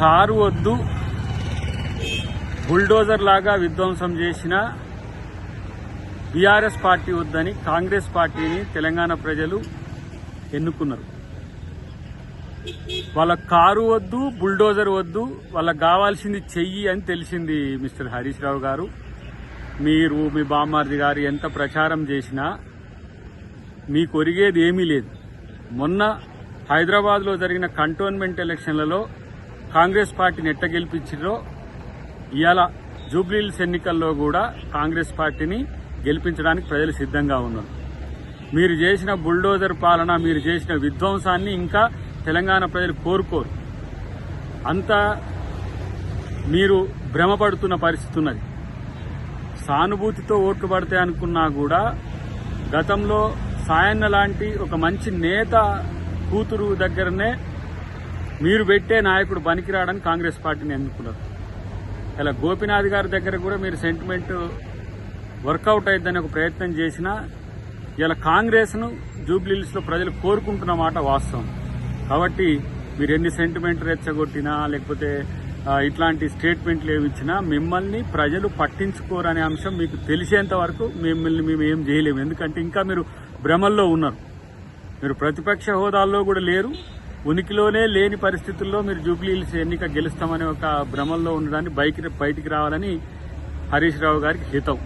Car వద్దు, bulldozer లాగా విధ్వంసం చేసిన బీఆర్ఎస్ పార్టీ వద్దని కాంగ్రెస్ పార్టీని తెలంగాణ ప్రజలు ఎన్నుకున్నారు. వాళ్ళ కారు వద్దు, బుల్డోజర్ వద్దు, వాళ్ళకి కావాల్సింది చెయ్యి అని తెలిసింది. మిస్టర్ హరీష్ రావు గారు, మీరు మీ బామ్మార్ది గారు ఎంత ప్రచారం చేసినా మీకు ఒరిగేది ఏమీ లేదు. మొన్న హైదరాబాద్లో జరిగిన కంటోన్మెంట్ ఎలక్షన్లలో కాంగ్రెస్ పార్టీని ఎట్ట గెలిపించారో ఇవాళ జూబ్లీహిల్స్ ఎన్నికల్లో కూడా కాంగ్రెస్ పార్టీని గెలిపించడానికి ప్రజలు సిద్ధంగా ఉన్నారు. మీరు చేసిన బుల్డోజర్ పాలన, మీరు చేసిన విధ్వంసాన్ని ఇంకా తెలంగాణ ప్రజలు కోరుకోరు. అంతా మీరు భ్రమపడుతున్న పరిస్థితి ఉన్నది. సానుభూతితో ఓట్లు పడతాయి అనుకున్నా కూడా గతంలో సాయన్న లాంటి ఒక మంచి నేత కూతురు దగ్గరనే మీరు పెట్టే నాయకుడు పనికిరాడని కాంగ్రెస్ పార్టీని ఎన్నుకున్నారు. ఇలా గోపీనాథ్ గారి దగ్గర కూడా మీరు సెంటిమెంట్ వర్కౌట్ అయిద్దని ఒక ప్రయత్నం చేసినా ఇలా కాంగ్రెస్ను జూబ్లీహిల్స్లో ప్రజలు కోరుకుంటున్న మాట వాస్తవం. కాబట్టి మీరు ఎన్ని సెంటిమెంట్ రెచ్చగొట్టినా లేకపోతే ఇట్లాంటి స్టేట్మెంట్లు ఏమి ఇచ్చినా మిమ్మల్ని ప్రజలు పట్టించుకోరనే అంశం మీకు తెలిసేంత వరకు మిమ్మల్ని మేము ఏం చేయలేము. ఎందుకంటే ఇంకా మీరు భ్రమల్లో ఉన్నారు. మీరు ప్రతిపక్ష హోదాల్లో కూడా లేరు. ఉనికిలోనే లేని పరిస్థితుల్లో మీరు జూబ్లీహిల్స్ ఎన్నిక గెలుస్తామనే ఒక భ్రమల్లో ఉండడాన్ని బయటికి రావాలని హరీష్ రావు గారికి హితం.